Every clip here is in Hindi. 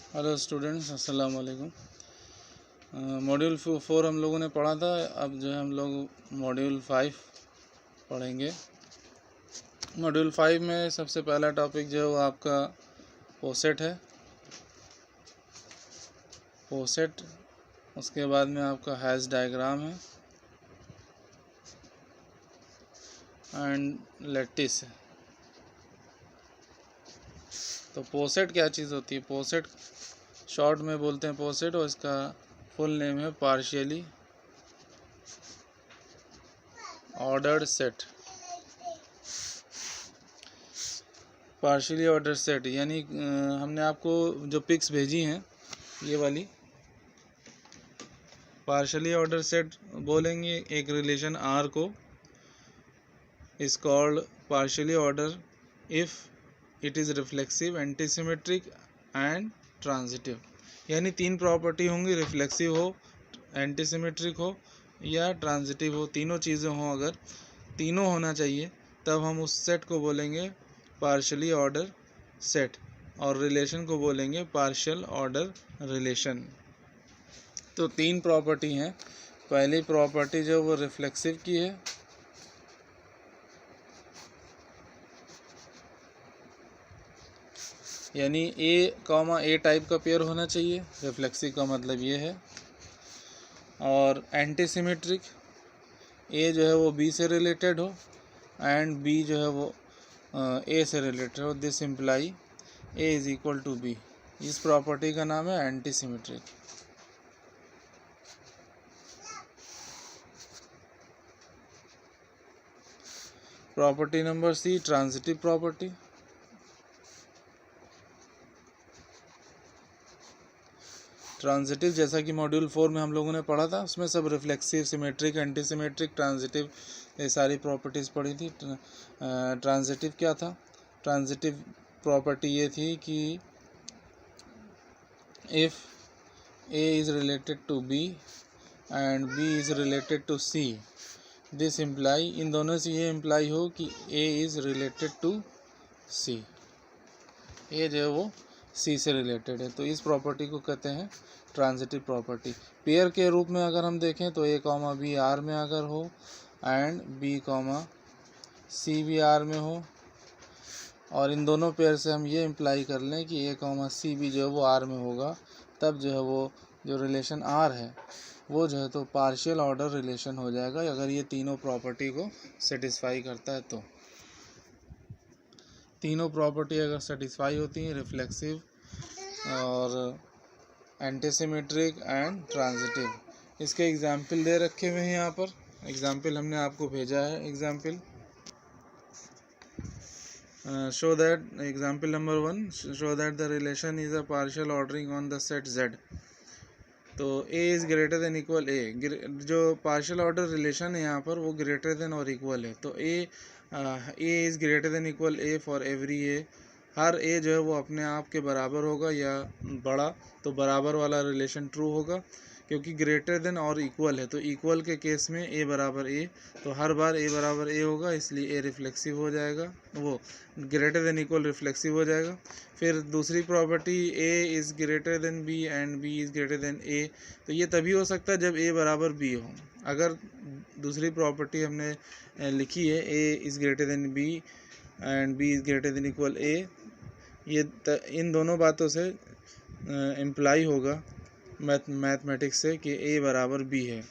हेलो स्टूडेंट्स, अस्सलाम वालेकुम। मॉड्यूल 4 हम लोगों ने पढ़ा था। अब जो है हम लोग मॉड्यूल 5 पढ़ेंगे। मॉड्यूल 5 में सबसे पहला टॉपिक जो है वो आपका पोसेट है। पोसेट, उसके बाद में आपका हैश डायग्राम है एंड लैटिस है। तो पोसेट क्या चीज़ होती है? पोसेट शॉर्ट में बोलते हैं पोसेट, और इसका फुल नेम है partially ordered set. Partially order set यानी हमने आपको जो पिक्स भेजी हैं ये वाली, पार्शियली ऑर्डर सेट बोलेंगे। एक रिलेशन आर को is called partially order if it is reflexive, antisymmetric and transitive. यानी तीन प्रॉपर्टी होंगी, रिफ्लेक्सिव हो, एंटीसिमेट्रिक हो या ट्रांजिटिव हो। तीनों चीज़ें हों, अगर तीनों होना चाहिए तब हम उस सेट को बोलेंगे पार्शियली ऑर्डर सेट, और रिलेशन को बोलेंगे पार्शियल ऑर्डर रिलेशन। तो तीन प्रॉपर्टी हैं। पहली प्रॉपर्टी जो वो रिफ्लेक्सिव की है, यानी ए टाइप का पेयर होना चाहिए। रिफ्लेक्सिव का मतलब ये है। और एंटीसिमेट्रिक, ए जो है वो बी से रिलेटेड हो एंड बी जो है वो ए से रिलेटेड हो। This imply A is equal to B. इस प्रॉपर्टी का नाम है antisymmetric. Property number C, transitive property. Transitive जैसा कि मॉड्यूल 4 में हम लोगों ने पढ़ा था, उसमें सब रिफ्लेक्सिव, सिमेट्रिक, एंटीसिमेट्रिक, ट्रांजिटिव ये सारी प्रॉपर्टीज़ पढ़ी थी। ट्रांजिटिव क्या था? ट्रांजिटिव प्रॉपर्टी ये थी कि if A is related to B and B is related to C, this imply, इन दोनों से ये इम्प्लाई हो कि A is related to C, A जो है वो सी से रिलेटेड है। तो इस प्रॉपर्टी को कहते हैं ट्रांजिटिव प्रॉपर्टी। पेयर के रूप में अगर हम देखें तो ए कॉमा बी आर में अगर हो एंड बी कॉमा सी भी आर में हो, और इन दोनों पेयर से हम ये इम्प्लाई कर लें कि ए कॉमा सी भी जो है वो आर में होगा, तब जो है वो जो रिलेशन आर है वो जो है तो पार्शियल ऑर्डर रिलेशन हो जाएगा, अगर ये तीनों प्रॉपर्टी को सेटिस्फाई करता है तो। तीनों प्रॉपर्टी अगर सेटिस्फाई होती हैं, रिफ्लेक्सिव और एंटीसिमेट्रिक एंड ट्रांजिटिव। इसके एग्जाम्पल दे रखे हुए हैं यहाँ पर। एग्जाम्पल हमने आपको भेजा है। Example show that, example number 1, show that the relation is a partial ordering on the set Z। तो A is greater than equal A, जो पार्शियल ऑर्डर रिलेशन है यहाँ पर वो ग्रेटर देन और इक्वल है। तो A is greater than equal A for every A। Her A जो है वो अपने आप के बराबर होगा या बड़ा, तो बराबर वाला रिलेशन ट्रू होगा, क्योंकि ग्रेटर देन और इक्वल है। तो इक्वल के केस में A बराबर A, तो हर बार A बराबर A होगा, इसलिए A रिफ्लेक्सिव हो जाएगा, वो ग्रेटर देन इक्वल रिफ्लेक्सिव हो जाएगा। फिर दूसरी property A is greater than B and B is greater than A, तो ये तभी हो सकता है जब A बराबर B हो। अगर दूसरी प्रॉपर्टी हमने लिखी है A is greater than B and B is greater than equal A, ये इन दोनों बातों से इम्प्लाई होगा मैथमेटिक्स से कि A बराबर B है,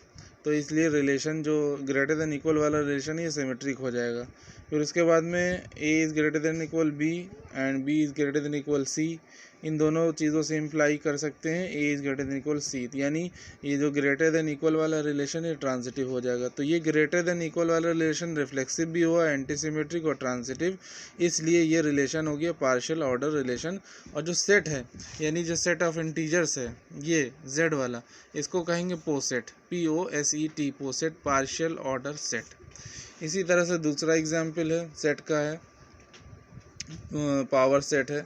तो इसलिए रिलेशन जो ग्रेटर देन इक्वल वाला रिलेशन ये सिमेट्रिक हो जाएगा। फिर उसके बाद में A is greater than equal B and B is greater than equal C, इन दोनों चीज़ों से इम्प्लाई कर सकते हैं A is greater than equal C। यानी ये जो ग्रेटर देन इक्वल वाला रिलेशन ये ट्रांजिटिव हो जाएगा। तो ये ग्रेटर देन इक्वल वाला रिलेशन रिफ्लेक्सिव भी हुआ, एंटीसिमेट्रिक और ट्रांजिटिव, इसलिए ये रिलेशन हो गया पार्शियल ऑर्डर रिलेशन। और जो सेट है, यानी जो सेट ऑफ इंटीजर्स है ये Z वाला, इसको कहेंगे पोसेट, POSET, पोसेट, पार्शियल ऑर्डर सेट। इसी तरह से दूसरा एग्जाम्पल है सेट का है, पावर सेट है।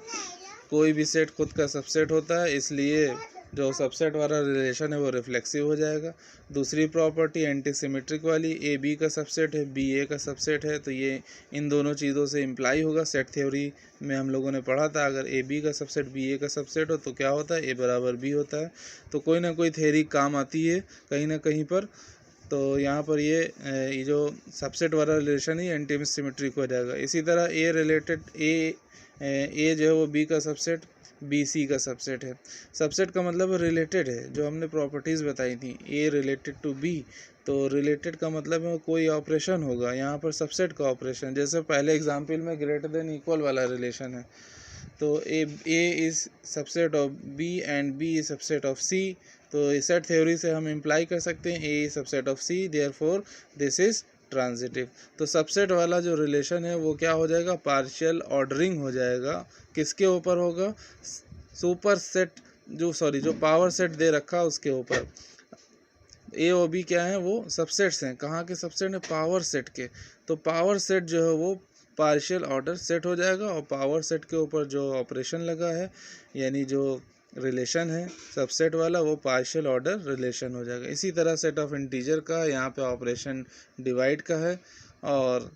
कोई भी सेट खुद का सबसेट होता है, इसलिए जो सबसेट वाला रिलेशन है वो रिफ्लेक्सिव हो जाएगा। दूसरी प्रॉपर्टी एंटी सिमेट्रिक वाली, ए बी का सबसेट है, बी ए का सबसेट है, तो ये इन दोनों चीज़ों से इम्प्लाई होगा। सेट थ्योरी में हम लोगों ने पढ़ा था, अगर ए बी का सबसेट बी ए का सबसेट हो तो क्या होता है, ए बराबर बी होता है। तो कोई ना कोई थ्योरी काम आती है कहीं ना कहीं पर। तो यहाँ पर ये जो सबसेट वाला रिलेशन ही एंटी सिमेट्रिक हो जाएगा। इसी तरह ए रिलेटेड ए जो है वो बी का सबसेट, बी सी का सबसेट है। सबसेट का मतलब रिलेटेड है, जो हमने प्रॉपर्टीज़ बताई थी, ए रिलेटेड टू बी, तो रिलेटेड का मतलब है कोई ऑपरेशन होगा, यहाँ पर सबसेट का ऑपरेशन। जैसे पहले एग्जाम्पल में ग्रेटर देन इक्वल वाला रिलेशन है, तो A is subset of B and B is subset of C. तो सेट थ्योरी से हम इम्प्लाई कर सकते हैं A is subset of C, therefore this is transitive. तो सबसेट वाला जो रिलेशन है वो क्या हो जाएगा, पार्शियल ऑर्डरिंग हो जाएगा। किसके ऊपर होगा, सुपर सेट जो पावर सेट दे रखा उसके ऊपर। ए और बी क्या है, वो सबसेट्स हैं। कहाँ के सबसेट हैं, पावर सेट के। तो पावर सेट जो है वो पार्शियल ऑर्डर सेट हो जाएगा, और पावर सेट के ऊपर जो ऑपरेशन लगा है, यानी जो रिलेशन है सबसेट वाला, वो पार्शियल ऑर्डर रिलेशन हो जाएगा। इसी तरह सेट ऑफ इंटीजर का यहाँ पे ऑपरेशन डिवाइड का है, और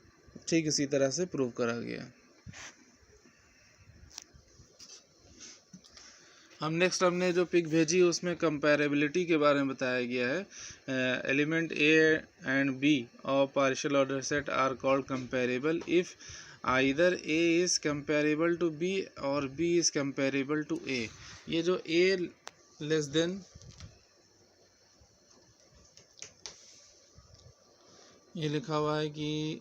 ठीक इसी तरह से प्रूव करा गया। हमने जो पिक भेजी उसमें कंपैरेबिलिटी के बारे में बताया गया है। एलिमेंट ए एंड बी और partial order set are called comparable if either A is comparable to B or B is comparable to A. ये जो ए लेस देन, ये लिखा हुआ है कि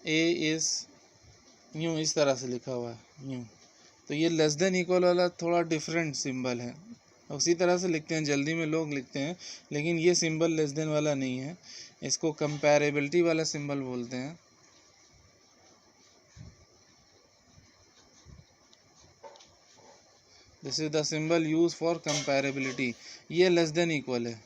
ए इज़ यूँ, इस तरह से लिखा हुआ है यूँ, तो ये लेस देन इक्वल वाला थोड़ा डिफरेंट सिंबल है। उसी तरह से लिखते हैं, जल्दी में लोग लिखते हैं, लेकिन ये सिंबल लेस देन वाला नहीं है, इसको कंपैरेबिलिटी वाला सिंबल बोलते हैं। This is the symbol use for comparability. ये लेस देन इक्वल है,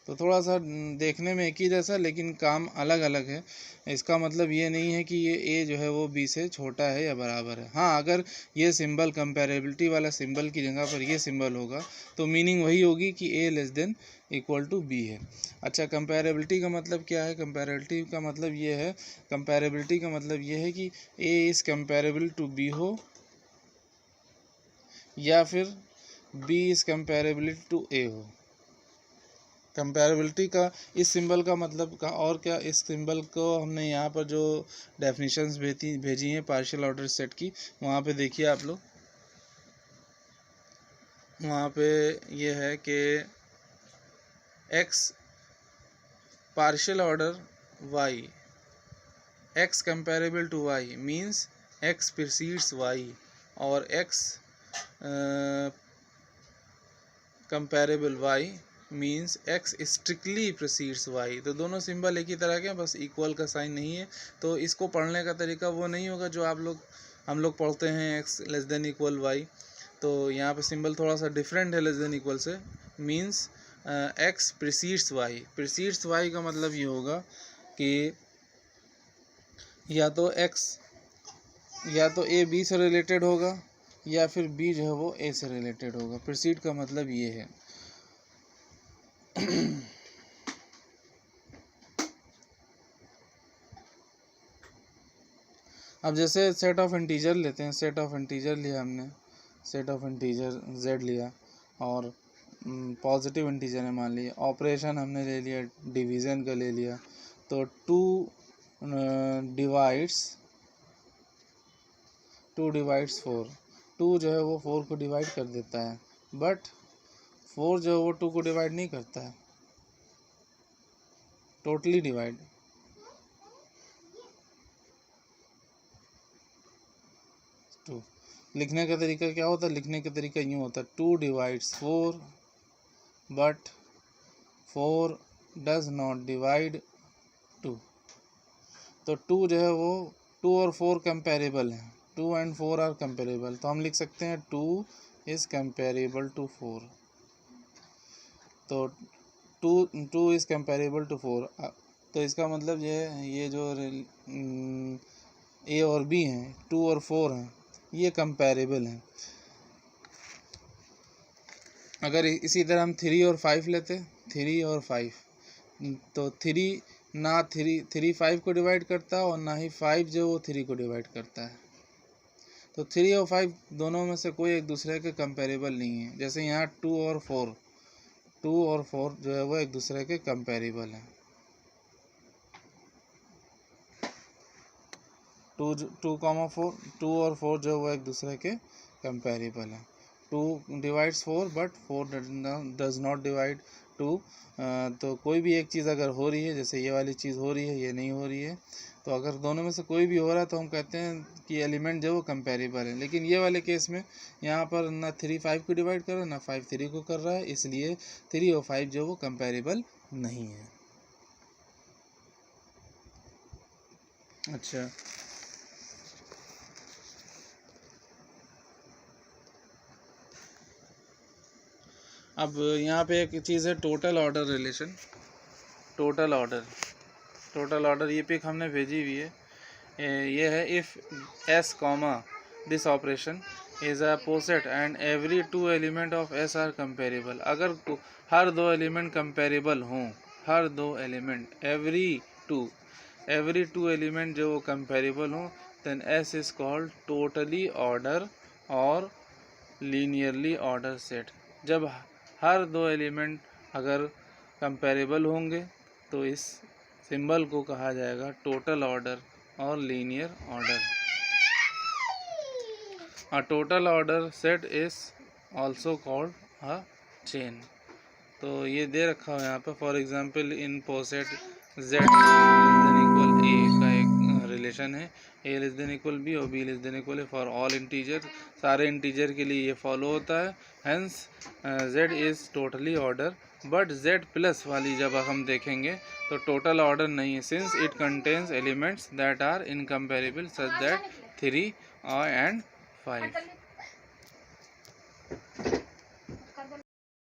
तो थोड़ा सा देखने में एक ही जैसा, लेकिन काम अलग अलग है। इसका मतलब ये नहीं है कि ये ए जो है वो बी से छोटा है या बराबर है। हाँ, अगर ये सिंबल कंपैरेबिलिटी वाला सिंबल की जगह पर ये सिंबल होगा तो मीनिंग वही होगी कि A less than equal to B है। अच्छा, कंपैरेबिलिटी का मतलब क्या है, कंपैरेबिलिटी का मतलब ये है कि A is comparable to B हो, या फिर B is comparable to A हो। कंपैरेबिलिटी का इस सिंबल का मतलब का और क्या, इस सिंबल को हमने यहाँ पर जो डेफिनेशंस भेजी हैं पार्शियल ऑर्डर सेट की, वहाँ पे देखिए आप लोग, वहाँ पे ये है कि x partial order y, x comparable to y means x precedes y, और x comparable y means x strictly precedes y। तो दोनों सिंबल एक ही तरह के हैं, बस इक्वल का साइन नहीं है। तो इसको पढ़ने का तरीका वो नहीं होगा जो हम लोग पढ़ते हैं x less than equal y। तो यहाँ पे सिंबल थोड़ा सा डिफरेंट है लेस देन इक्वल से। Means x precedes y। Precedes y का मतलब ये होगा कि या तो a b से रिलेटेड होगा, या फिर b जो है वो a से रिलेटेड होगा। प्रीसीड का मतलब ये है। अब जैसे सेट ऑफ इंटीजर लेते हैं, सेट ऑफ इंटीजर लिया हमने, सेट ऑफ इंटीजर z लिया, और पॉजिटिव इंटीजर है मान लिया, ऑपरेशन हमने ले लिया डिवीज़न का ले लिया, तो 2 डिवाइड्स 4। 2 जो है वो 4 को डिवाइड कर देता है, बट 4 जो है वो 2 को डिवाइड नहीं करता है, टोटली डिवाइड। टू लिखने का तरीका क्या होता है, लिखने का तरीका यूँ होता है, 2 divides 4 but 4 does not divide 2। तो 2 जो है वो 2 और 4 कंपेरेबल हैं, 2 एंड 4 आर कंपेरेबल, तो हम लिख सकते हैं 2 इज़ कंपेरेबल टू 4। तो 2 इज़ कंपेरेबल टू 4। तो इसका मतलब ये जो ए और बी हैं, 2 और 4 हैं, ये कंपैरेबल हैं। अगर इसी तरह हम 3 और 5 लेते, 3 और 5, तो 3 5 को डिवाइड करता है और ना ही 5 जो वो 3 को डिवाइड करता है। तो 3 और 5 दोनों में से कोई एक दूसरे के कंपैरेबल नहीं है। जैसे यहाँ 2 और 4 जो है वो एक दूसरे के कंपैरेबल हैं। 2 और 4 जो है वो एक दूसरे के कंपैरेबल हैं। 2 divides 4 but 4 does not divide 2। तो कोई भी एक चीज़ अगर हो रही है, जैसे ये वाली चीज़ हो रही है, ये नहीं हो रही है, तो अगर दोनों में से कोई भी हो रहा है तो हम कहते हैं कि एलिमेंट जो वो कंपैरेबल है। लेकिन ये वाले केस में यहाँ पर ना 3 5 को डिवाइड कर रहा है, ना 5 3 को कर रहा है, इसलिए 3 और 5 जो वो कंपैरेबल नहीं है। अच्छा, अब यहाँ पे एक चीज़ है total order relation. Total order ये पिक हमने भेजी हुई है। ये है if S comma this operation is a poset and every 2 element of S are comparable. अगर हर 2 एलिमेंट कंपेरेबल हों, हर 2 एलिमेंट एवरी 2 एलिमेंट जो कंपेरेबल हों, then S is called totally ordered और लीनियरली ऑर्डर सेट। जब हर 2 एलिमेंट अगर कंपेरेबल होंगे तो इस सिंबल को कहा जाएगा टोटल ऑर्डर और linear order. A total order set is also called a chain. तो ये दे रखा है यहाँ पर, for example in poset z equal a का एक रिलेशन है, a less than equal b और b less than equal a for all integer. सारे इंटीजर के लिए ये फॉलो होता है। Hence z is totally order, but z plus वाली जब हम देखेंगे तो टोटल ऑर्डर नहीं है, since it contains elements that are incomparable such that 3 and 5।